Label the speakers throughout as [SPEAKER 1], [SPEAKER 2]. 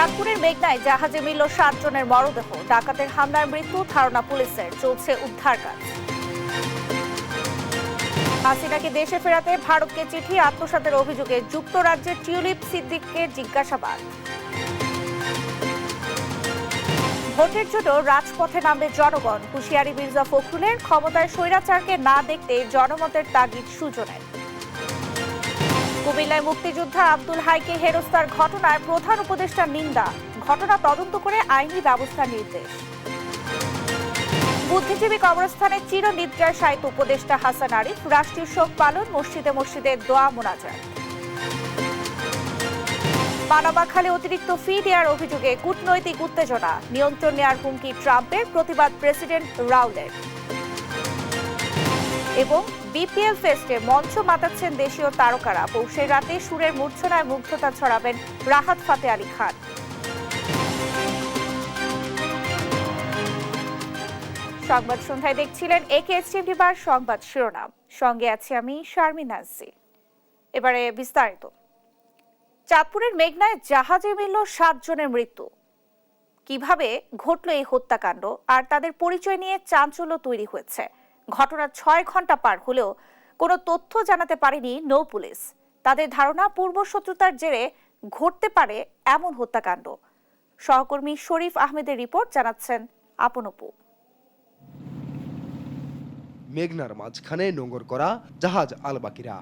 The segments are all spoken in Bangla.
[SPEAKER 1] চাঁদপুরের মেঘনায় জাহাজে মিলল 7 জনের মরদেহ। ডাকাতের হামলার মৃত্যু ধারণা পুলিশের, চলছে উদ্ধার কাজ। হাসিনাকে দেশে ফেরাতে ভারতকে চিঠি, আত্মসাতের অভিযোগে যুক্তরাজ্যের টিউলিপ সিদ্দিককে জিজ্ঞাসাবাদ। ভোটের জন্য রাজপথে নামবে জনগণ, হুঁশিয়ারি মির্জা ফখরুলের। ক্ষমতায় স্বৈরাচারকে না দেখতে জনমতের তাগিদ সুজনের। কুমিল্লায় মুক্তিযোদ্ধা আব্দুল হাইকে হেরস্তার ঘটনার প্রধান উপদেষ্টার নিন্দা, ঘটনা তদন্ত করে আইনি ব্যবস্থার নির্দেশ। বুদ্ধিজীবী কবরস্থানে চিরনিদ্রায় শায়িত উপদেষ্টা হাসান আরিফ, রাষ্ট্রীয় শোক পালন, মসজিদে মসজিদে দোয়া মোনাজাত। পানামা খালে অতিরিক্ত ফি দেওয়ার অভিযোগে কূটনৈতিক উত্তেজনা, নিয়ন্ত্রণ নেওয়ার হুমকি ট্রাম্পের, প্রতিবাদ প্রেসিডেন্ট রাউলের। এবং বিপিএল ফেস্টে মঞ্চ মাতাচ্ছেন দেশীয় তারকারা, পৌষের রাতে সুরের মূর্ছনায় মুগ্ধতা ছড়াবেন রাহাত ফাতে আলী খান। সংবাদ সন্ধ্যায় দেখছিলেন একেএসটিভি টিভির সংবাদ শিরোনাম, সঙ্গে আছি আমি শারমিন নাজী। এবারে বিস্তারিত। চাঁদপুরের মেঘনায় জাহাজে মিলল 7 জনের মৃত্যু। কিভাবে ঘটল এই হত্যাকাণ্ড আর তাদের পরিচয় নিয়ে চাঞ্চল্য তৈরি হয়েছে। ঘটনার 6 ঘন্টা পার হলেও কোনো তথ্য জানাতে পারেনি নৌ পুলিশ। তাদের ধারণা পূর্ব শত্রুতার জেরে ঘটতে পারে এমন হত্যাকাণ্ড। সহকর্মী শরীফ আহমেদের রিপোর্ট, জানাচ্ছেন আপন অপু।
[SPEAKER 2] মেঘনার মাঝখানে নোঙর করা জাহাজ আলবাকিরা,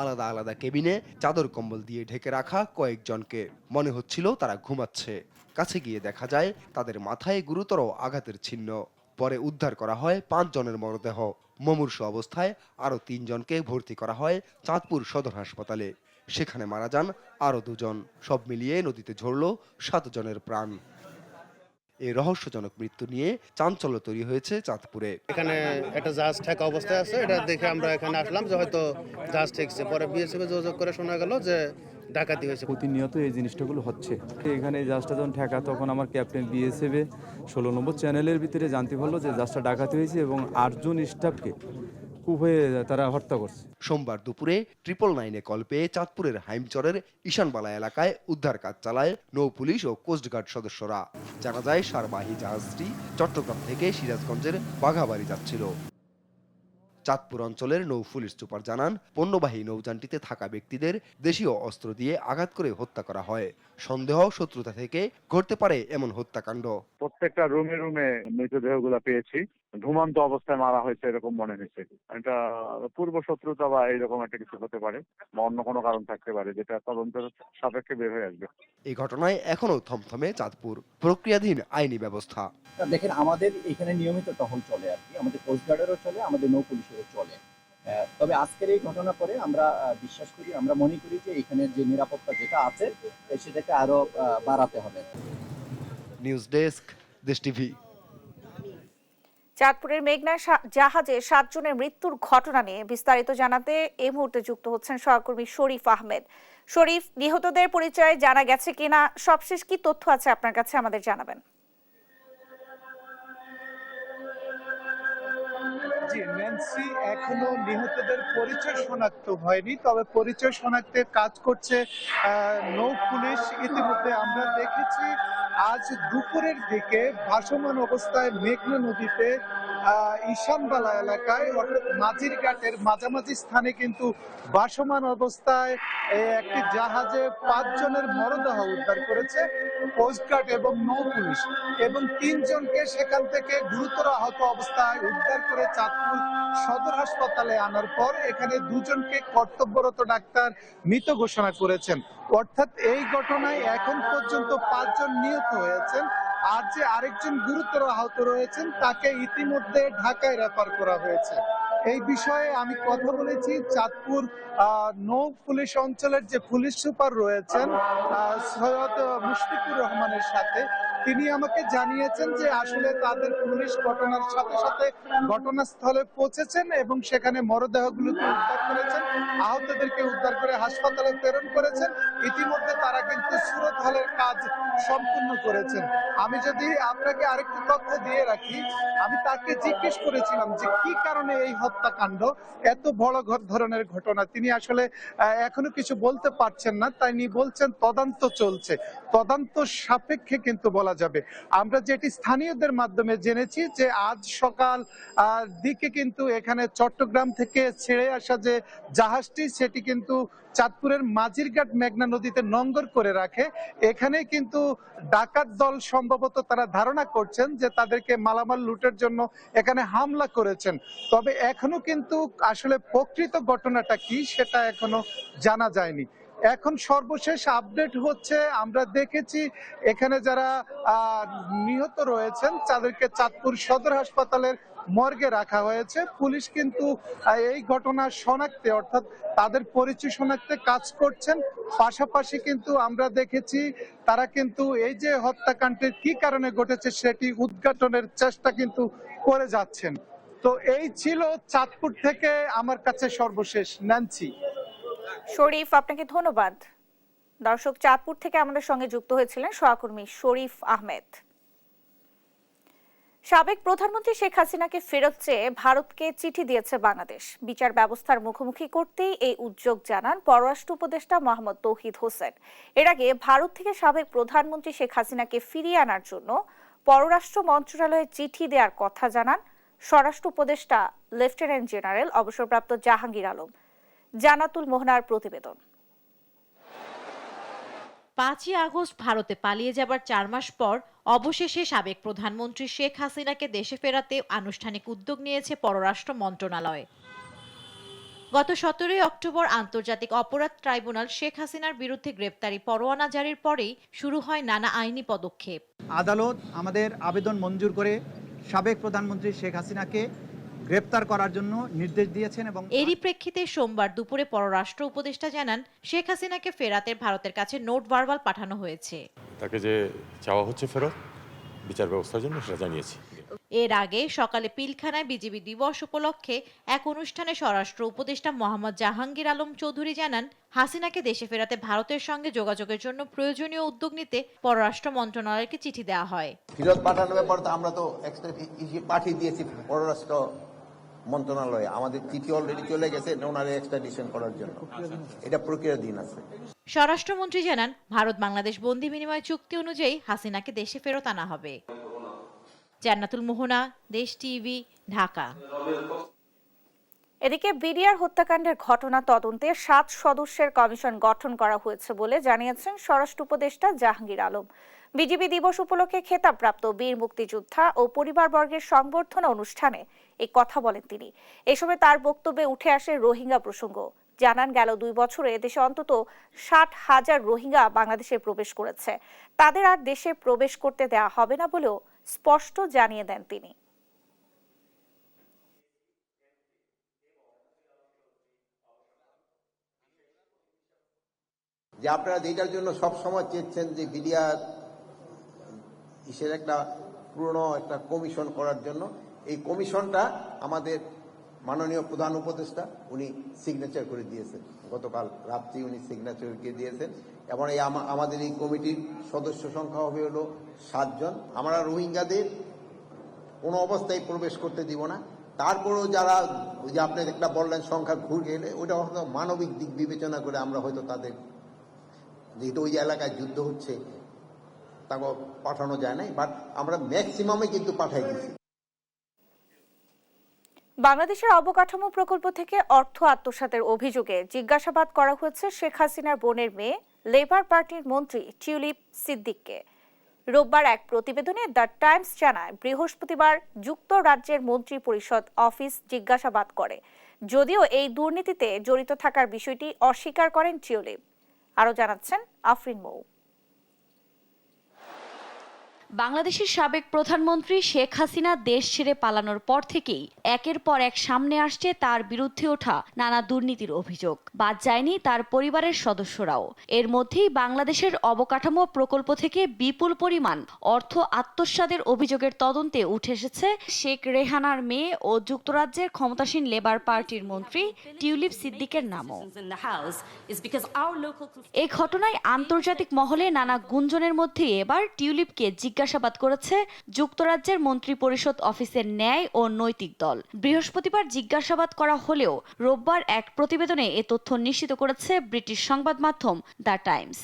[SPEAKER 2] আলাদা আলাদা কেবিনে চাদর কম্বল দিয়ে ঢেকে রাখা কয়েকজনকে। মনে হচ্ছিল তারা ঘুমাচ্ছে। কাছে গিয়ে দেখা যায় তাদের মাথায় গুরুতর আঘাতের চিহ্ন। পরে উদ্ধার করা হয় 5 জনের মরদেহ। মুমূর্ষু অবস্থায় আরো 3 জনকে ভর্তি করা হয় চাঁদপুর সদর হাসপাতালে। সেখানে মারা যান আরো 2 জন। সব মিলিয়ে নদীতে ঝরল 7 জনের প্রাণ। এই রহস্যজনক মৃত্যু নিয়ে চাঞ্চল্য তৈরি হয়েছে চাঁদপুরে।
[SPEAKER 3] এখানে একটা জাহাজ ঠেকা অবস্থায় আছে, এটা দেখে আমরা এখানে আসলাম যে হয়তো জাহাজ ঠেকছে। পরে বিএসএফে যোগাযোগ করে শোনা গেল যে ডাকাতি হয়েছে।
[SPEAKER 4] প্রতিনিয়ত এই জিনিসটাগুলো হচ্ছে। এখানে এই জাহাজটা যখন ঠেকা, তখন আমার ক্যাপ্টেন বিএসএফে 16 নম্বর চ্যানেলের ভিতরে জানতে পারলো যে জাহাজটা ডাকাতি হয়েছে এবং 8 জন স্টাফকে খুব হয়ে তারা হত্যা করছে।
[SPEAKER 2] সোমবার দুপুরে 999-এ কল পেয়ে চাঁদপুরের হাইমচরের ঈশানবালা এলাকায় উদ্ধার কাজ চালায় নৌ পুলিশ ও কোস্টগার্ড সদস্যরা। জানা যায় সারবাহী জাহাজটি চট্টগ্রাম থেকে সিরাজগঞ্জের বাঘাবাড়ি যাচ্ছিল। চাঁদপুর অঞ্চলের নৌ পুলিশ সুপার জানান, পণ্যবাহী নৌযানটিতে থাকা ব্যক্তিদের দেশীয় অস্ত্র দিয়ে আঘাত করে হত্যা করা হয়। সন্দেহ শত্রুতা থেকে ঘটতে পারে এমন হত্যাকাণ্ড।
[SPEAKER 5] প্রত্যেকটা রুমে রুমে মৃতদেহগুলো পেয়েছি। ঘুমন্ত অবস্থায় মারা হয়েছে এরকম মনে হয়েছে। এটা পূর্ব শত্রুতা বা এইরকম একটা কিছু হতে পারে বা অন্য কোনো কারণ থাকতে পারে, যেটা তদন্তের সাপেক্ষে বের হয়ে আসবে।
[SPEAKER 2] এই ঘটনায় এখনো থমথমে চাঁদপুর, প্রক্রিয়াধীন আইনি ব্যবস্থা।
[SPEAKER 6] দেখেন, আমাদের এখানে নিয়মিত টহল চলে আর কি, আমাদের কোস্টগার্ডেরও চলে, আমাদের নৌ পুলিশেরও চলে। তবে আজকের এই ঘটনার পরে আমরা বিশ্বাস করি, আমরা মনে করি যে এখানে যে নিরাপত্তা যেটা আছে সেটাকে আরো বাড়াতে হবে।
[SPEAKER 2] নিউজ ডেস্ক, দেশ টিভি।
[SPEAKER 1] চাঁদপুরের মেঘনায় জাহাজে 7 জনের মৃত্যুর ঘটনা নিয়ে বিস্তারিত জানাতে এই মুহূর্তে যুক্ত হচ্ছেন সহকর্মী শরীফ আহমেদ। শরীফ, নিহতদের পরিচয় জানা গেছে কিনা, সবশেষ কি তথ্য আছে আপনার কাছে আমাদের জানাবেন।
[SPEAKER 7] জি ন্যান্সি, এখনো নিহতদের পরিচয় শনাক্ত হয়নি, তবে পরিচয় শনাক্তের কাজ করছে নৌ পুলিশ। ইতিমধ্যে আমরা দেখেছি আজ দুপুরের দিকে ভাসমান অবস্থায় মেঘনা নদীতে ঈশানবালা এলাকায় অর্থাৎ মাঝিরঘাটের মাঝামাঝি স্থানে কিন্তু ভাসমান অবস্থায় একটি জাহাজে 5 জনের মরদেহ উদ্ধার করেছে কোস্টগার্ড এবং নৌ পুলিশ, এবং 3 জনকে সেখান থেকে গুরুতর আহত অবস্থায় উদ্ধার করে চাঁদপুর সদর হাসপাতালে আনার পর এখানে 2 জনকে কর্তব্যরত ডাক্তার মৃত ঘোষণা করেছেন। অর্থাৎ এই ঘটনায় এখন পর্যন্ত 5 জন নিহত হয়েছেন, আর যে আরেকজন গুরুতর আহত রয়েছেন তাকে ইতিমধ্যে ঢাকায় রেফার করা হয়েছে। এই বিষয়ে আমি কথা বলেছি চাঁদপুর নৌ পুলিশ অঞ্চলের যে পুলিশ সুপার রয়েছেন সৈয়দ মুশফিকুর রহমানের সাথে। তিনি আমাকে জানিয়েছেন যে আসলে তাদের পুলিশ ঘটনার সাথে সাথে ঘটনাস্থলে পৌঁছেছেন এবং সেখানে মরদেহগুলোকে উদ্ধার করেছেন, আহতদেরকে উদ্ধার করে হাসপাতালে প্রেরণ করেছেন। ইতিমধ্যে তারা কিন্তু সুরত হলের কাজ সম্পূর্ণ করেছেন। আমি যদি আপনাকে আরেকটু তথ্য দিয়ে রাখি, আমি তাকে জিজ্ঞেস করেছিলাম যে কি কারণে এই হত্যাকাণ্ড, এত বড় ধরনের ঘটনা। তিনি আসলে এখনো কিছু বলতে পারছেন না, তাই নিয়ে বলছেন তদন্ত চলছে, তদন্ত সাপেক্ষে কিন্তু বলা যাবে। আমরা যেটি স্থানীয়দের মাধ্যমে জেনেছি যে আজ সকাল দিকে কিন্তু এখানে চট্টগ্রাম থেকে ছেড়ে আসা যে জাহাজটি, সেটি কিন্তু চাঁদপুরের মাঝিরঘাট মেঘনা নদীতে নোঙর করে রাখে। এখানে কিন্তু ডাকাত দল সম্ভবত তারা ধারণা করছেন যে তাদেরকে মালামাল লুটের জন্য এখানে হামলা করেছেন। তবে এখনো কিন্তু আসলে প্রকৃত ঘটনাটা কি সেটা এখনো জানা যায়নি। এখন সর্বশেষ আপডেট হচ্ছে, আমরা দেখেছি এখানে যারা নিহত রয়েছেন তাদেরকে চাঁদপুর সদর হাসপাতালের মর্গে রাখা হয়েছে। পুলিশ কিন্তু এই ঘটনা শনাক্তে অর্থাৎ তাদের পরিচয় শনাক্তে কাজ করছেন। পাশাপাশি কিন্তু আমরা দেখেছি তারা কিন্তু এই যে হত্যাকাণ্ডের কি কারণে ঘটেছে সেটি উদ্ঘাটনের চেষ্টা কিন্তু করে যাচ্ছেন। তো এই ছিল চাঁদপুর থেকে আমার কাছে সর্বশেষ। ন্যান্সি।
[SPEAKER 1] শরীফ, আপনাকে ধন্যবাদ। দর্শক, চাঁদপুর থেকে আমাদের সঙ্গে যুক্ত হয়েছিলেন সহকর্মী শরীফ আহমেদ। সাবেক প্রধানমন্ত্রী শেখ হাসিনাকে ফেরত চেয়ে ভারতকে চিঠি দিয়েছে বাংলাদেশ। বিচার ব্যবস্থার মুখোমুখি করতেই এই উদ্যোগ জানান পররাষ্ট্র উপদেষ্টা মোহাম্মদ তৌহিদ হোসেন। এর আগে ভারত থেকে সাবেক প্রধানমন্ত্রী শেখ হাসিনাকে ফিরিয়ে আনার জন্য পররাষ্ট্র মন্ত্রণালয়ে চিঠি দেওয়ার কথা জানান স্বরাষ্ট্র উপদেষ্টা লেফটেন্যান্ট জেনারেল অবসরপ্রাপ্ত জাহাঙ্গীর আলম। জানাতুল মোহনার প্রতিবেদন।
[SPEAKER 8] 5ই আগস্ট ভারতে পালিয়ে যাবার 4 মাস পর অবশেষে সাবেক প্রধানমন্ত্রী শেখ হাসিনাকে দেশে ফেরাতে আনুষ্ঠানিক উদ্যোগ নিয়েছে পররাষ্ট্র মন্ত্রণালয়। গত 17 অক্টোবর আন্তর্জাতিক অপরাধ ট্রাইব্যুনাল শেখ হাসিনার বিরুদ্ধে গ্রেপ্তারি পরোয়ানা জারির পরেই শুরু হয় নানা আইনি পদক্ষেপ।
[SPEAKER 9] আদালত আমাদের আবেদন মঞ্জুর করে সাবেক প্রধানমন্ত্রী শেখ হাসিনাকে গ্রেপ্তার করার জন্য নির্দেশ দিয়েছেন এবং
[SPEAKER 8] এরই প্রেক্ষিতে সোমবার দুপুরে পররাষ্ট্র উপদেষ্টা জানান শেখ হাসিনাকে ফেরাতে ভারতের কাছে নোট ভার্বাল পাঠানো হয়েছে।
[SPEAKER 10] তাকে যে চাওয়া হচ্ছে ফেরত বিচার ব্যবস্থার জন্য সেটা জানিয়েছি।
[SPEAKER 8] এর আগে সকালে পিলখানায় বিজিবি দিবস উপলক্ষে এক অনুষ্ঠানে স্বরাষ্ট্র উপদেষ্টা মোহাম্মদ জাহাঙ্গীর আলম চৌধুরী জানান হাসিনাকে দেশে ফেরাতে ভারতের সঙ্গে যোগাযোগের জন্য প্রয়োজনীয় উদ্যোগ নিতে পররাষ্ট্র মন্ত্রণালয়কে চিঠি দেওয়া হয়।
[SPEAKER 11] ফেরত পাঠানোর ব্যাপারে তো আমরা তো পাঠিয়ে দিয়েছি পররাষ্ট্র মন্ত্রণালয়ে, আমাদের চিঠি অলরেডি চলে গেছে ওনারে এক্সট্রাডিশন করার জন্য, এটা প্রক্রিয়াধীন আছে।
[SPEAKER 8] স্বরাষ্ট্রমন্ত্রী জানান ভারত বাংলাদেশ বন্দি বিনিময় চুক্তি অনুযায়ী হাসিনাকে দেশে ফেরত আনা হবে। জান্নাতুল মোহনা, দেশ টিভি, ঢাকা।
[SPEAKER 1] এদিকে বিডিআর হত্যাকাণ্ডের ঘটনা তদন্তে 7 সদস্যের কমিশন গঠন করা হয়েছে বলে জানিয়েছেন স্বরাষ্ট্র উপদেষ্টা জাহাঙ্গীর আলম। বিজিবি দিবস উপলক্ষে খেতাবপ্রাপ্ত বীর মুক্তিযোদ্ধা ও পরিবারবর্গের সংবর্ধনা অনুষ্ঠানে এই কথা বলেন তিনি। এ সময় তার বক্তব্যে উঠে আসে রোহিঙ্গা প্রসঙ্গ। জানান গেল 2 বছরে দেশে অন্তত 60,000 রোহিঙ্গা বাংলাদেশে প্রবেশ করেছে। তাদের আর দেশে প্রবেশ করতে দেওয়া হবে না বলেও স্পষ্ট জানিয়ে দেন তিনি।
[SPEAKER 11] যে আপনারা যেটার জন্য সব সময় চেয়েছেন যে বিডিআর ইসের একটা পুরনো একটা কমিশন করার জন্য, এই কমিশনটা আমাদের মাননীয় প্রধান উপদেষ্টা উনি সিগনেচার করে দিয়েছেন, গতকাল রাত্রি উনি সিগনেচার করে দিয়েছেন। এবং এই আমাদের এই কমিটির সদস্য সংখ্যা হবে হলো 7 জন। আমরা রোহিঙ্গাদের কোনো অবস্থায় প্রবেশ করতে দিব না। তারপরেও যারা ওই যে আপনি একটা বললেন সংখ্যা ঘুরে গেলে, ওইটা হয়তো মানবিক দিক বিবেচনা করে আমরা হয়তো তাদের, যেহেতু ওই এলাকায় যুদ্ধ হচ্ছে, তাকে পাঠানো যায় নাই, বাট আমরা ম্যাক্সিমামে কিন্তু পাঠাই দিচ্ছি।
[SPEAKER 1] বাংলাদেশের অবকাঠামো প্রকল্প থেকে অর্থ আত্মসাতের অভিযোগে জিজ্ঞাসাবাদ করা হয়েছে শেখ হাসিনার বোনের মেয়ে লেবার পার্টির মন্ত্রী টিউলিপ সিদ্দিককে। রোববার এক প্রতিবেদনে দ্য টাইমস জানায় বৃহস্পতিবার যুক্তরাজ্যের মন্ত্রী পরিষদ অফিস জিজ্ঞাসাবাদ করে, যদিও এই দুর্নীতিতে জড়িত থাকার বিষয়টি অস্বীকার করেন টিউলিপ। আরো জানাচ্ছেন আফরিন মৌ।
[SPEAKER 12] বাংলাদেশের সাবেক প্রধানমন্ত্রী শেখ হাসিনা দেশ ছেড়ে পালানোর পর থেকেই একের পর এক সামনে আসছে তার বিরুদ্ধে ওঠা নানা দুর্নীতির অভিযোগ। বাদ যায়নি তার পরিবারের সদস্যরাও। এর মধ্যেই বাংলাদেশের অবকাঠামো প্রকল্প থেকে বিপুল পরিমাণ অর্থ আত্মসাতের অভিযোগের তদন্তে উঠে এসেছে শেখ রেহানার মেয়ে ও যুক্তরাজ্যের ক্ষমতাসীন লেবার পার্টির মন্ত্রী টিউলিপ সিদ্দিকের নামও। এই ঘটনায় আন্তর্জাতিক মহলে নানা গুঞ্জনের মধ্যে এবার টিউলিপকে জিজ্ঞাসাবাদ করেছে যুক্তরাজ্যের মন্ত্রিপরিষদ অফিসের ন্যায় ও নৈতিক দল। বৃহস্পতিবার জিজ্ঞাসাবাদ করা হলেও রোববার এক প্রতিবেদনে এ তথ্য নিশ্চিত করেছে ব্রিটিশ সংবাদ মাধ্যম দ্য টাইমস।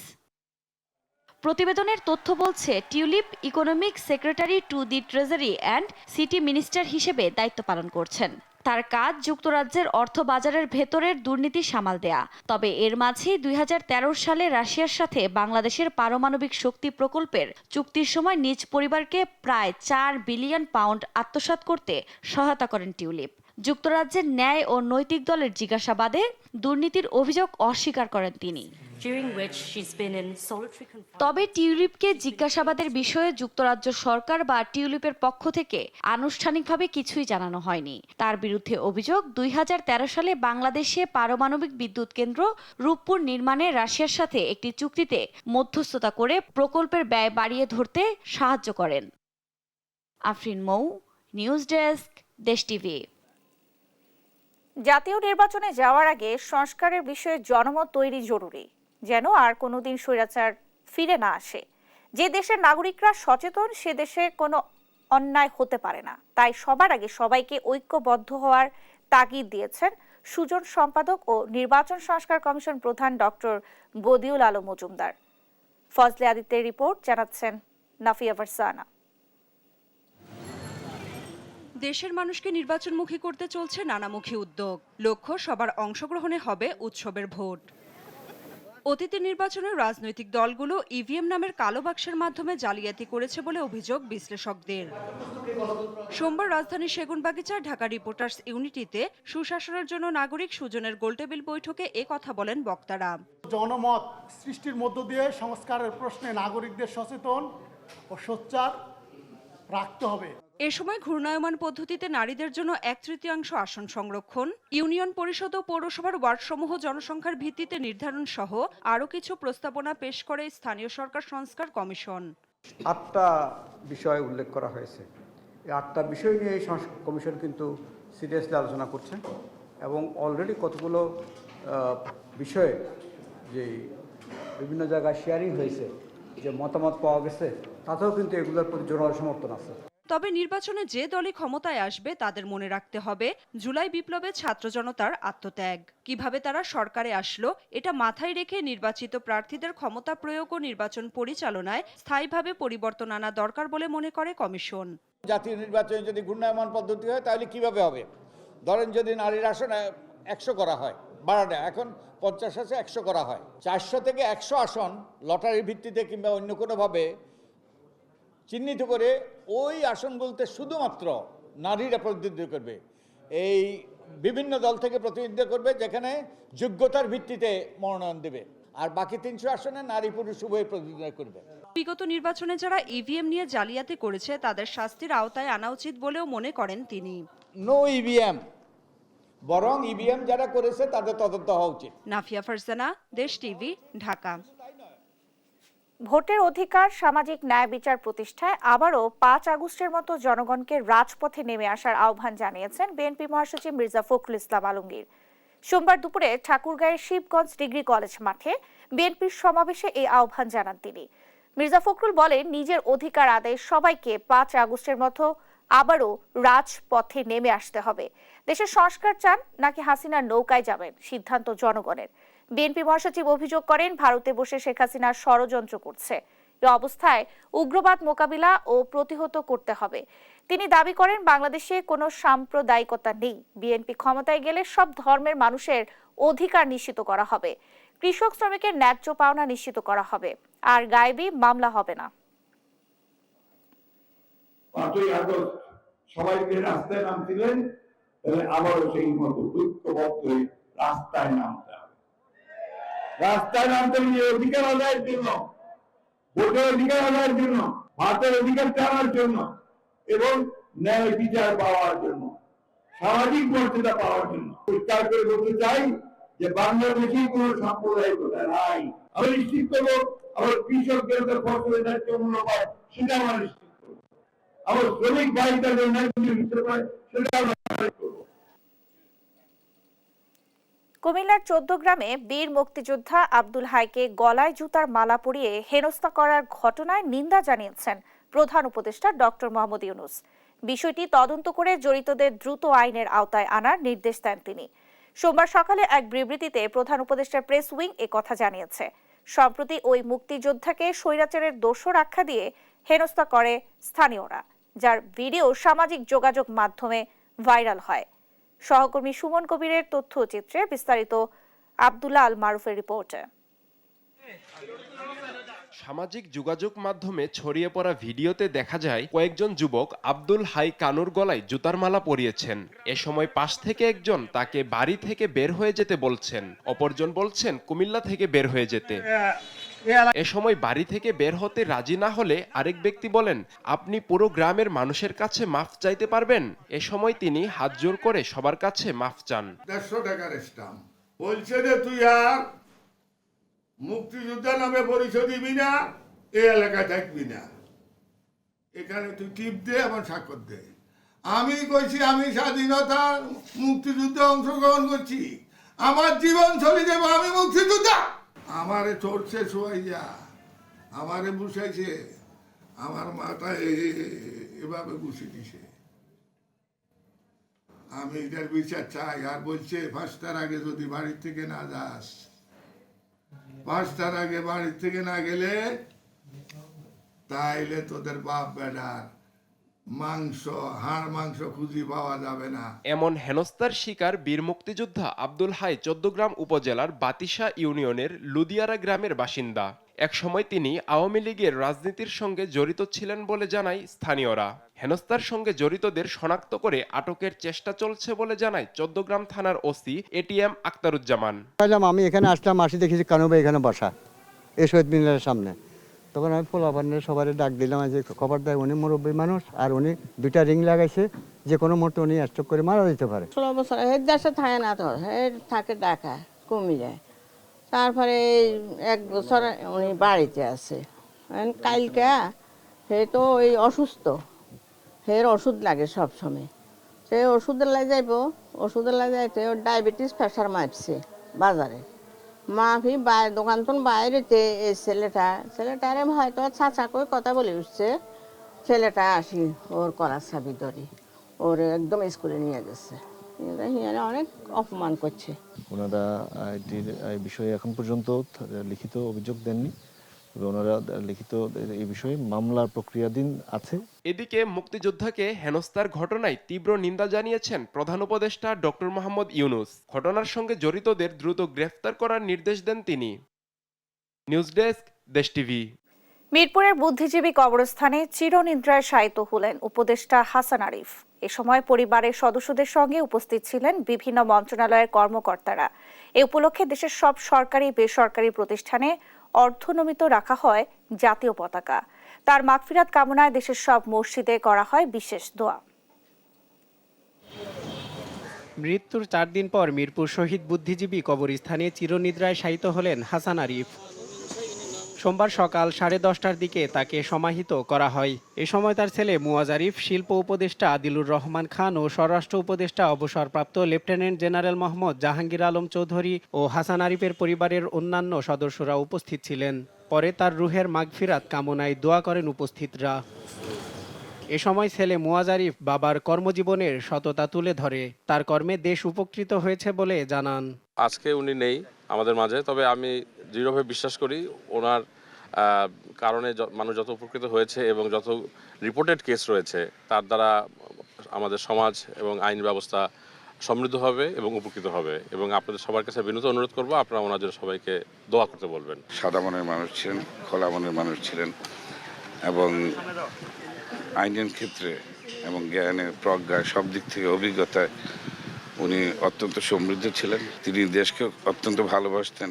[SPEAKER 12] প্রতিবেদনের তথ্য বলছে, tulip economic secretary to the treasury and city minister হিসেবে দায়িত্ব পালন করছেন। তার কাজ যুক্তরাজ্যের অর্থ বাজারের ভেতরের দুর্নীতি সামাল দেয়া। তবে এর মাঝেই 2013 সালে রাশিয়ার সাথে বাংলাদেশের পারমাণবিক শক্তি প্রকল্পের চুক্তির সময় নিজ পরিবারকে প্রায় 4 বিলিয়ন পাউন্ড আত্মসাৎ করতে সহায়তা করেন টিউলিপ। যুক্তরাজ্যের ন্যায় ও নৈতিক দলের জিজ্ঞাসাবাদে দুর্নীতির অভিযোগ অস্বীকার করেন তিনি। তবে টিউলিপকে জিজ্ঞাসাবাদের বিষয়ে যুক্তরাজ্য সরকার বা টিউলিপের পক্ষ থেকে আনুষ্ঠানিকভাবে কিছুই জানানো হয়নি। তার বিরুদ্ধে অভিযোগ, 2013 সালে বাংলাদেশে পারমাণবিক বিদ্যুৎ কেন্দ্র রূপপুর নির্মাণে রাশিয়ার সাথে একটি চুক্তিতে মধ্যস্থতা করে প্রকল্পের ব্যয় বাড়িয়ে ধরতে সাহায্য করেন। আফরিন মৌ, নিউজ ডেস্ক, দেশ টিভি।
[SPEAKER 1] জাতীয় নির্বাচনে যাওয়ার আগে সংস্কারের বিষয়ে জনমত তৈরি জরুরি, যেন আর কোনোদিন স্বৈরাচার ফিরে না আসে। যে দেশের নাগরিকরা সচেতন, সে দেশে কোনো অন্যায় হতে পারে না। তাই সবার আগে সবাইকে ঐক্যবদ্ধ হওয়ার তাগিদ দিয়েছেন সুজন সম্পাদক ও নির্বাচন সংস্কার কমিশন প্রধান ডক্টর বদিউল আলম মজুমদার। ফজলে আদিত্যের রিপোর্ট, জানাচ্ছেন নাফিয়া ফারসানা।
[SPEAKER 13] দেশের মানুষকে নির্বাচনমুখী করতে চলছে নানামুখী উদ্যোগ। লক্ষ্য, সবার অংশগ্রহণে হবে উৎসবের ভোট। অতীতের নির্বাচনে রাজনৈতিক দলগুলো ইভিএম নামের কালো বাক্সের মাধ্যমে জালিয়াতি করেছে বলে অভিযোগ বিশ্লেষকদের। সোমবার রাজধানীর সেগুনবাগিচার ঢাকা রিপোর্টার্স ইউনিটিতে সুশাসনের জন্য নাগরিক সুজনের গোলটেবিল বৈঠকে এ কথা বলেন বক্তারা।
[SPEAKER 14] জনমত সৃষ্টির মধ্য দিয়ে সংস্কারের প্রশ্নে নাগরিকদের সচেতন ও সোচ্চার রাখতে হবে।
[SPEAKER 13] এ সময় ঘূর্ণায়মান পদ্ধতিতে নারীদের জন্য 1/3 আসন সংরক্ষণ, ইউনিয়ন পরিষদ ও পৌরসভার ওয়ার্ডসমূহ জনসংখ্যার ভিত্তিতে নির্ধারণ সহ আরও কিছু প্রস্তাবনা পেশ করে স্থানীয় সরকার সংস্কার কমিশন।
[SPEAKER 15] 8টা বিষয় উল্লেখ করা হয়েছে। এই 8টা বিষয় নিয়ে এই কমিশন কিন্তু সিরিয়াসলি আলোচনা করছে এবং অলরেডি কতগুলো বিষয়ে যে বিভিন্ন জায়গায় শেয়ারিং হয়েছে, যে মতামত পাওয়া গেছে, তাতেও কিন্তু এগুলোর প্রতি জোরালো সমর্থন আছে।
[SPEAKER 13] তবে নির্বাচনে যে দলই ক্ষমতায় আসবে তাদের মনে রাখতে হবে জুলাই বিপ্লবে ছাত্র জনতার আত্মত্যাগ। কিভাবে তারা সরকারে আসলো, এটা মাথায় রেখে নির্বাচিত প্রার্থীদের ক্ষমতা প্রয়োগ ও নির্বাচন পরিচালনায় স্থায়ীভাবে পরিবর্তন আনা দরকার বলে মনে করে কমিশন।
[SPEAKER 16] জাতীয় নির্বাচনে যদি ঘূর্ণায়মান পদ্ধতি হয় তাহলে কিভাবে হবে? ধরেন যদি নারীর আসন 100 করা হয়, বাড়ানো এখন 50 আছে, 100 করা হয়, 400 থেকে 100 আসন লটারির ভিত্তিতে কিংবা অন্য কোনোভাবে চিহ্নিত করে ওই আসনগুলোতে শুধুমাত্র নারীরা প্রতিনিধিত্ব করবে। এই বিভিন্ন দল থেকে প্রতিনিধিত্ব করবে, যেখানে যোগ্যতার ভিত্তিতে মনোনয়ন দেবে, আর বাকি 300 আসনে নারী পুরুষ উভয় প্রতিনিধিত্ব করবে।
[SPEAKER 13] বিগত নির্বাচনে যারা ইভিএম নিয়ে জালিয়াতি করেছে তাদের শাস্তির আওতায় আনা উচিত বলেও মনে করেন তিনি।
[SPEAKER 16] নো ইভিএম, বরং ইভিএম যারা করেছে তাদের তদন্ত হওয়া উচিত।
[SPEAKER 13] নাফিয়া ফারজানা, দেশ টিভি, ঢাকা।
[SPEAKER 1] ভোটের অধিকার, সামাজিক ন্যায় বিচার প্রতিষ্ঠায় আবারও 5 আগস্টের মতো জনগণকে রাজপথে নেমে আসার আহ্বান জানিয়েছেন বিএনপি মহাসচিব মির্জা ফখরুল ইসলাম আলমগীর। সোমবার দুপুরে ঠাকুরগাঁয়ের শিবগঞ্জ ডিগ্রি কলেজ মাঠে বিএনপির সমাবেশে এই আহ্বান জানান তিনি। মির্জা ফখরুল বলেন, নিজের অধিকার আদায়ে সবাইকে 5 আগস্টের মতো আবারও রাজপথে নেমে আসতে হবে। দেশের সংস্কার চান নাকি হাসিনার নৌকায় যাবেন, সিদ্ধান্ত জনগণের। বিএনপি মহাসচিব অভিযোগ করেন, ভারতে বসে শেখ হাসিনা ষড়যন্ত্র করছে। এ অবস্থায় উগ্রবাদ মোকাবিলা ও প্রতিহত করতে হবে। তিনি দাবি করেন, বাংলাদেশে কোনো সাম্প্রদায়িকতা নেই। বিএনপি ক্ষমতায় গেলে সব ধর্মের মানুষের অধিকার নিশ্চিত করা হবে। কৃষক শ্রমিকের ন্যায্য পাওনা নিশ্চিত করা হবে, আর গায়েবী মামলা হবে না।
[SPEAKER 17] 5ই আগস্ট সবাইকে রাস্তায় নামছিলেন, তাহলে আবারও সেই মতো ঐক্যবদ্ধ হয়ে রাস্তায় নামতে হবে। রাস্তায় নামতে গিয়ে অধিকার আদায়ের জন্য, ভোটের অধিকার আদায়ের জন্য ভারতের অধিকার চাওয়ার জন্য এবং ন্যায় বিচার পাওয়ার জন্য, সামাজিক মর্যাদা পাওয়ার জন্য। পরিষ্কার করে বলতে চাই যে বাংলাদেশে কোনো সাম্প্রদায়িকতা নাই। আমি নিশ্চিত করবো আমার কৃষকদের ফসলের ন্যায্য মূল্য পায়, সেটা আমরা নিশ্চিত করবো। আমার শ্রমিক ভাই তাদের ন্যায্য মূল্য পায়, সেটা আমরা নিশ্চিত করবো।
[SPEAKER 1] কুমিল্লার ১৪ গ্রামে বীর মুক্তিযোদ্ধা আব্দুল হাইকে গলায় জুতার মালা পরিয়ে হেনস্থা করার ঘটনায় নিন্দা জানিয়েছেন প্রধান উপদেষ্টা ডক্টর মোহাম্মদ ইউনূস। বিষয়টি তদন্ত করে জড়িতদের দ্রুত আইনের আওতায় আনার নির্দেশ দেন তিনি। সোমবার সকালে এক বিবৃতিতে প্রধান উপদেষ্টার প্রেস উইং কথা জানিয়েছে। সম্প্রতি ওই মুক্তিযোদ্ধাকে স্বৈরাচারের দোষর আখ্যা দিয়ে হেনস্থা করে স্থানীয়রা, যার ভিডিও সামাজিক যোগাযোগ মাধ্যমে ভাইরাল হয়। সহকর্মী সুমন কবিরের তথ্যচিত্রে বিস্তারিত আব্দুল্লাহ আল মারুফের রিপোর্টে।
[SPEAKER 18] সামাজিক যোগাযোগ মাধ্যমে ছড়িয়ে পড়া ভিডিওতে দেখা যায় কয়েকজন যুবক আব্দুল হাই কানুর গলায় জুতার মালা পরিয়েছেন। এ সময় পাশ থেকে একজন তাকে বাড়ি থেকে বের হয়ে যেতে বলছেন, অপরজন বলছেন কুমিল্লা থেকে বের হয়ে যেতে। এ সময় বাড়ি থেকে বের হতে রাজি না হলে আরেক ব্যক্তি বলেন, আপনি পুরো গ্রামের মানুষের কাছে মাফ চাইতে পারবেন। এ সময় তিনি হাত জোর করে সবার কাছে মাফ চান।
[SPEAKER 17] 150 টাকার স্টাম্প বলছে যে তুই আর মুক্তিযোদ্ধা নামে পরিচয় দিবি না, এই এলাকায় থাকবি না, এখানে তুই টিপ দে এবং স্বাক্ষর দে। আমি কইছি আমি স্বাধীনতা মুক্তিযুদ্ধে অংশগ্রহণ করছি, আমার জীবন চলে যাবে, আমি মুক্তিযোদ্ধা। আমারে চড়ছে শোয়াইয়া, আমারে বসাইছে, আমার মাথা এভাবে বসে দিছে। আমি এটার বিচার চাই। আর বলছে 5টার আগে যদি বাড়ির থেকে না যাস, 5টার আগে বাড়ির থেকে না গেলে তাইলে তোদের বাপ বেটার মাংস, হাড় মাংস খুঁজি পাওয়া যাবে না।
[SPEAKER 18] এমন হেনস্থার শিকার বীর মুক্তিযোদ্ধা আব্দুল হাই ১৪ গ্রাম উপজেলার বাতিশা ইউনিয়নের লুদিয়ারা গ্রামের বাসিন্দা। একসময় তিনি আওয়ামী লীগের রাজনীতির সঙ্গে জড়িত ছিলেন বলে জানায় স্থানীয়রা। হেনস্থার সঙ্গে জড়িতদের শনাক্ত করে আটকের চেষ্টা চলছে বলে জানায় ১৪ গ্রাম থানার ওসি এটিএম আক্তারুজ্জামান।
[SPEAKER 19] আমি এখানে আসলাম, আসি দেখেছি কানুবে এখানে বসা এই শহীদ মিনারের সামনে। তখন আমি পোলাপানের সবাই ডাক দিলাম যে খবর দেয়, উনি মুরব্বী মানুষ আর উনি 2টা রিং লাগাইছে, যে কোনো মুহূর্তে উনি স্ট্রোক করে মারা যেতে পারে।
[SPEAKER 20] 16 বছর এর দেশে থাকে না, তো এর থাকে ঢাকা কুমিল্লায়। তারপরে 1 বছর উনি বাড়িতে আছে। কালকে হে তো ওই অসুস্থ, হের ওষুধ লাগে সব সময়। সে ওষুধের লাই যাইব, ওষুধের লাই যাইতে ওর ডায়াবেটিস প্রেশার মাপছে বাজারে। মাফি দোকান তো বাইরেতে এই ছেলেটারে হয়তো চাচা কই কথা বলে উঠছে, ছেলেটা আসি ওর কলার চাবি ধরি ওর একদম স্কুলে নিয়ে গেছে, অনেক অপমান করছে।
[SPEAKER 21] ওনারা এই বিষয়ে এখন পর্যন্ত লিখিত অভিযোগ দেননি, ওনারা লিখিত এই বিষয়ে মামলার প্রক্রিয়াধীন আছে।
[SPEAKER 18] এদিকে মুক্তিযোদ্ধাকে হেনস্থার ঘটনায় তীব্র নিন্দা জানিয়েছেন প্রধান উপদেষ্টা ডক্টর মোহাম্মদ ইউনূস। ঘটনার সঙ্গে জড়িতদের দ্রুত গ্রেফতার করার নির্দেশ দেন তিনি। নিউজ ডেস্ক, দেশ টিভি।
[SPEAKER 1] মিরপুরের বুদ্ধিজীবী কবরস্থানে চিরনিদ্রায় শায়িত হলেন উপদেষ্টা হাসান আরিফ। এ সময় পরিবারের সদস্যদের সঙ্গে উপস্থিত ছিলেন বিভিন্ন মন্ত্রণালয়ের কর্মকর্তারা। এ উপলক্ষে দেশের সব সরকারি বেসরকারি প্রতিষ্ঠানে অর্ধনমিত রাখা হয় জাতীয় পতাকা। তার মাগফিরাত কামনায় দেশের সব মসজিদে করা হয় বিশেষ দোয়া।
[SPEAKER 22] মৃত্যুর 4 দিন পর মিরপুর শহীদ বুদ্ধিজীবী কবরস্থানে চিরনিদ্রায় শায়িত হলেন হাসান আরিফ। সোমবার সকাল 10:30টার দিকে তাকে সমাহিত করা হয়। এ সময় তার ছেলে মুয়াজ আরিফ, শিল্প উপদেষ্টা আদিলুর রহমান খান ও স্বরাষ্ট্র উপদেষ্টা অবসরপ্রাপ্ত লেফটেন্যান্ট জেনারেল মোহাম্মদ জাহাঙ্গীর আলম চৌধুরী ও হাসান আরিফের পরিবারের অন্যান্য সদস্যরা উপস্থিত ছিলেন। পরে তার রুহের মাগফিরাত কামনায় দোয়া করেন উপস্থিতরা। এ সময় ছেলে মুয়াজ আরিফ বাবার কর্মজীবনের সততা তুলে ধরে তার কর্মে দেশ উপকৃত হয়েছে বলে জানান।
[SPEAKER 23] আজকে উনি নেই আমাদের মাঝে, তবে আমি দৃঢ়ভাবে বিশ্বাস করি ওনার কারণে মানুষ যত উপকৃত হয়েছে এবং যত রিপোর্টেড কেস রয়েছে তার দ্বারা আমাদের সমাজ এবং আইন ব্যবস্থা সমৃদ্ধ হবে এবং উপকৃত হবে। এবং আপনাদের সবার কাছে বিনীত অনুরোধ করবো আপনারা ওনাদের সবাইকে দোয়া করতে বলবেন।
[SPEAKER 24] সাদা মনের মানুষ ছিলেন, খোলা মনের মানুষ ছিলেন এবং আইনের ক্ষেত্রে এবং জ্ঞানের প্রজ্ঞায় সব দিক থেকে অভিজ্ঞতায় উনি অত্যন্ত সমৃদ্ধ ছিলেন। তিনি দেশকে অত্যন্ত ভালোবাসতেন,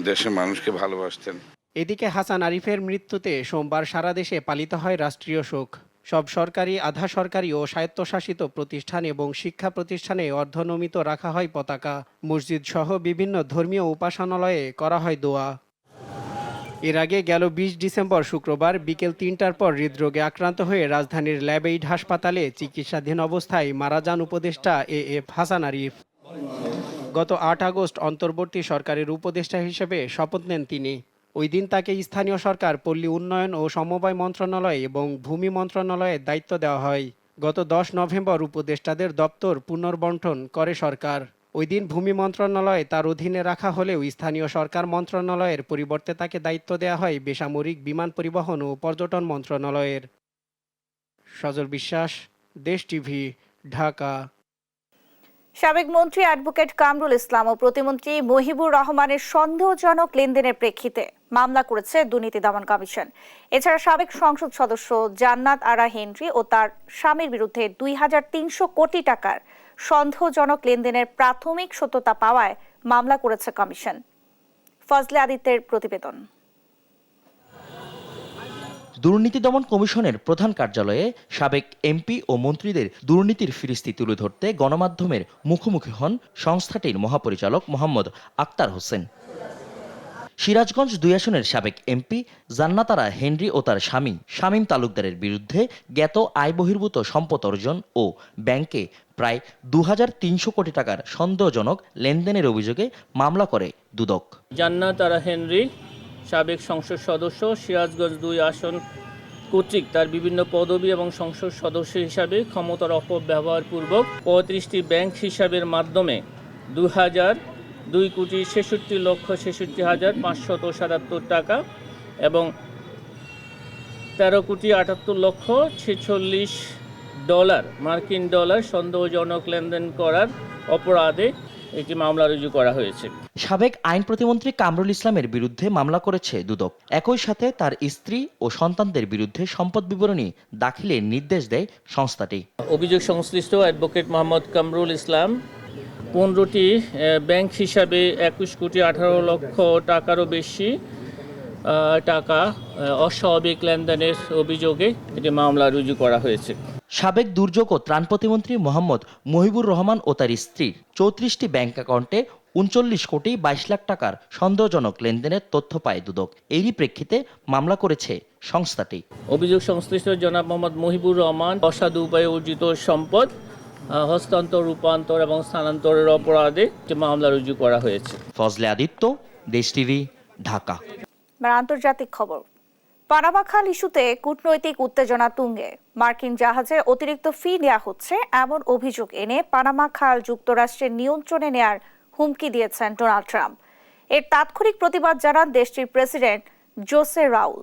[SPEAKER 24] দেশের মানুষকে ভালোবাসতেন।
[SPEAKER 22] এদিকে হাসান আরিফের মৃত্যুতে সোমবার সারা দেশে পালিত হয় রাষ্ট্রীয় শোক। সব সরকারি, আধা সরকারি ও স্বায়ত্তশাসিত প্রতিষ্ঠান এবং শিক্ষা প্রতিষ্ঠানে অর্ধনমিত রাখা হয় পতাকা। মসজিদ সহ বিভিন্ন ধর্মীয় উপাসনালয়ে করা হয় দোয়া। এর আগে গেল ২০ ডিসেম্বর শুক্রবার বিকেল ৩টার পর হৃদরোগে আক্রান্ত হয়ে রাজধানীর ল্যাবএইড হাসপাতালে চিকিৎসাধীন অবস্থায় মারা যান উপদেষ্টা এএফ হাসান আরিফ। গত ৮ আগস্ট অন্তর্বর্তী সরকারের উপদেষ্টা হিসেবে শপথ নেন তিনি। ওই দিন তাকে স্থানীয় সরকার, পল্লী উন্নয়ন ও সমবায় মন্ত্রণালয় এবং ভূমি মন্ত্রণালয়ের দায়িত্ব দেওয়া হয়। গত ১০ নভেম্বর উপদেষ্টাদের দপ্তর পুনর্বণ্টন করে সরকার। ওই দিন ভূমি মন্ত্রণালয় তার অধীনে রাখা হলেও স্থানীয় সরকার মন্ত্রণালয়ের পরিবর্তে তাকে দায়িত্ব দেওয়া হয় বেসামরিক বিমান পরিবহন ও পর্যটন মন্ত্রণালয়ের। সজল বিশ্বাস, দেশ টিভি, ঢাকা।
[SPEAKER 1] সাবেক মন্ত্রী অ্যাডভোকেট কামরুল ইসলাম ও প্রতিমন্ত্রী মহিবুর রহমানের সন্দেহজনক লেনদেনের প্রেক্ষিতে মামলা করেছে দুর্নীতি দমন কমিশন। এছাড়া সাবেক সংসদ সদস্য জান্নাত আরা হেনরি ও তার স্বামীর বিরুদ্ধে ২৩০০ কোটি টাকার সন্দেহজনক লেনদেনের প্রাথমিক সত্যতা পাওয়ায় মামলা করেছে কমিশন। ফজলে আদিত্যের প্রতিবেদন।
[SPEAKER 3] দুর্নীতি দমন কমিশনের প্রধান কার্যালয়ে সাবেক এমপি ও মন্ত্রীদের দুর্নীতির ফিরিস্তি তুলে ধরতে গণমাধ্যমের মুখোমুখি হন সংস্থাটির মহাপরিচালক মোহাম্মদ আক্তার হোসেন। সিরাজগঞ্জ ২ আসনের সাবেক এমপি জান্নাত আরা হেনরি ও তার স্বামী শামীম তালুকদারের বিরুদ্ধে জ্ঞাত আয় বহির্ভূত সম্পদ অর্জন ও ব্যাংকে প্রায় ২৩০০ কোটি টাকার সন্দেহজনক লেনদেনের অভিযোগে মামলা করে দুদক।
[SPEAKER 4] জান্নাত আরা হেনরি সাবেক সংসদ সদস্য, সিরাজগঞ্জ ২ আসন কর্তৃক তার বিভিন্ন পদবি এবং সংসদ সদস্য হিসাবে ক্ষমতার অপব্যবহারপূর্বক ৩৫টি ব্যাংক হিসাবের মাধ্যমে ২,৬৬,৬৬,৫৭৭ টাকা এবং ১৩,৭৮,৪৬,০০০ ডলার মার্কিন ডলার সন্দেহজনক লেনদেন করার অপরাধে একটি মামলা রুজু করা হয়েছে।
[SPEAKER 3] সাবেক আইন প্রতিমন্ত্রী কামরুল ইসলামের বিরুদ্ধে মামলা করেছে দুদক। একই সাথে তার স্ত্রী ও সন্তানদের বিরুদ্ধে সম্পদ বিবরণী দাখিলের নির্দেশ দেয় সংস্থাটি।
[SPEAKER 4] অভিযোগ সংশ্লিষ্ট অ্যাডভোকেট মোহাম্মদ কামরুল ইসলাম ১৫টি ব্যাংক হিসাবে ২১,১৮,০০,০০০ টাকারও বেশি টাকা অস্বাভাবিক লেনদেনের অভিযোগে এটি মামলা রুজু করা হয়েছে।
[SPEAKER 3] সাবেক দুর্যোগ ও ত্রাণ প্রতিমন্ত্রী মোহাম্মদ মহিবুর রহমান ও তার স্ত্রীর ৩৪টি ব্যাংক অ্যাকাউন্টে ৩৯,২২,০০,০০০ টাকার সন্দেহজনক লেনদেনের তথ্য পায় দুদক। এরই প্রেক্ষিতে মামলা করেছে সংস্থাটি।
[SPEAKER 4] অভিযোগ সংশ্লিষ্ট জনাব মোহাম্মদ মহিবুর রহমান অসাধু উপায়ে অর্জিত সম্পদ হস্তান্তর, রূপান্তর এবং স্থানান্তরের অপরাধে মামলা রুজু করা হয়েছে।
[SPEAKER 3] ফজলে আদিত্য, দেশ টিভি, ঢাকা।
[SPEAKER 1] আন্তর্জাতিক খবর। পানামা খাল ইস্যুতে কূটনৈতিক উত্তেজনা তুঙ্গে। মার্কিন জাহাজে অতিরিক্ত ফি নেওয়া হচ্ছে এমন অভিযোগ এনে পানামা খাল যুক্তরাষ্ট্রের নিয়ন্ত্রণে নেয়ার হুমকি দিয়েছেন ডোনাল্ড ট্রাম্প। এর তাৎক্ষণিক প্রতিবাদ জানান দেশটির প্রেসিডেন্ট জোসে রাউল।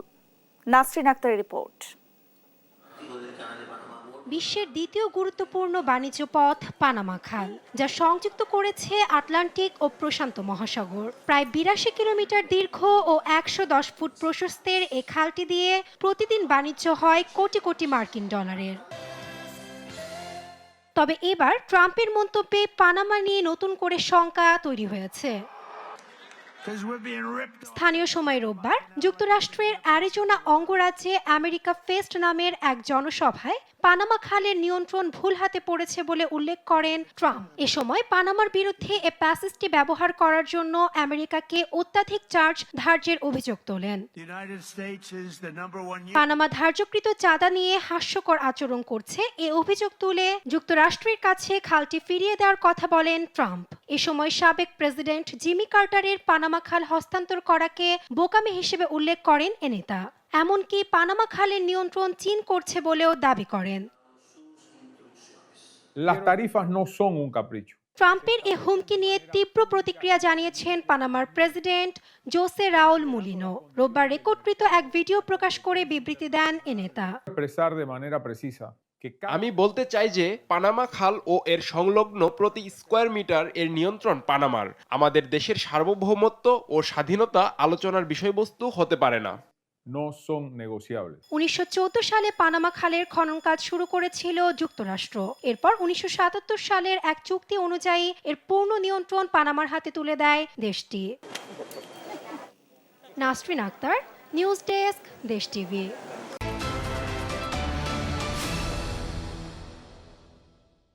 [SPEAKER 1] নাসরিন আক্তারের রিপোর্ট।
[SPEAKER 5] বিশ্বের দ্বিতীয় গুরুত্বপূর্ণ বাণিজ্য পথ পানামা খাল, যা সংযুক্ত করেছে আটলান্টিক ও প্রশান্ত মহাসাগর। প্রায় ৮২ কিলোমিটার দীর্ঘ ও ১১০ ফুট প্রশস্তের এই খালটি দিয়ে প্রতিদিন বাণিজ্য হয় কোটি কোটি মার্কিন ডলারের। তবে এবার ট্রাম্পের মন্তব্যে পানামা নিয়ে নতুন করে শঙ্কা তৈরি হয়েছে। স্থানীয় সময় রোববার যুক্তরাষ্ট্রের অ্যারিজোনা অঙ্গরাজ্যে আমেরিকা ফেস্ট নামের এক জনসভায় পানামা খালের নিয়ন্ত্রণ ভুল হাতে পড়েছে বলে উল্লেখ করেন ট্রাম্প। এ সময় পানামার বিরুদ্ধে এ প্যাসেজটি ব্যবহার করার জন্য আমেরিকাকে অত্যাধিক চার্জ ধার্যের অভিযোগ তোলেন। পানামা ধার্যকৃত চাঁদা নিয়ে হাস্যকর আচরণ করছে এ অভিযোগ তুলে যুক্তরাষ্ট্রের কাছে খালটি ফিরিয়ে দেওয়ার কথা বলেন ট্রাম্প। এ সময় সাবেক প্রেসিডেন্ট জিমি কার্টারের পানামা খাল হস্তান্তর করাকে বোকামি হিসেবে উল্লেখ করেন এ নেতা। এমনকি পানামা খালের নিয়ন্ত্রণ চীন করছে বলেও দাবি করেন। ট্রাম্পের এ হুমকি নিয়ে তীব্র প্রতিক্রিয়া জানিয়েছেন পানামার প্রেসিডেন্ট জোসে রাউল মুলিনো। রোববার রেকর্ডকৃত এক ভিডিও প্রকাশ করে বিবৃতি দেন এ নেতা।
[SPEAKER 18] আমি বলতে চাই যে পানামা খাল ও এর সংলগ্ন প্রতি স্কয়ার মিটার এর নিয়ন্ত্রণ পানামার। আমাদের দেশের সার্বভৌমত্ব ও স্বাধীনতা আলোচনার বিষয়বস্তু হতে পারে না।
[SPEAKER 5] 1914 সালে পানামা খালের খনন কাজ শুরু করেছিল যুক্তরাষ্ট্র। এরপর 1977 সালের এক চুক্তি অনুযায়ী এর পূর্ণ নিয়ন্ত্রণ পানামার হাতে তুলে দেয় দেশটি। নাসরিন আক্তার, নিউজ ডেস্ক, দেশ টিভি।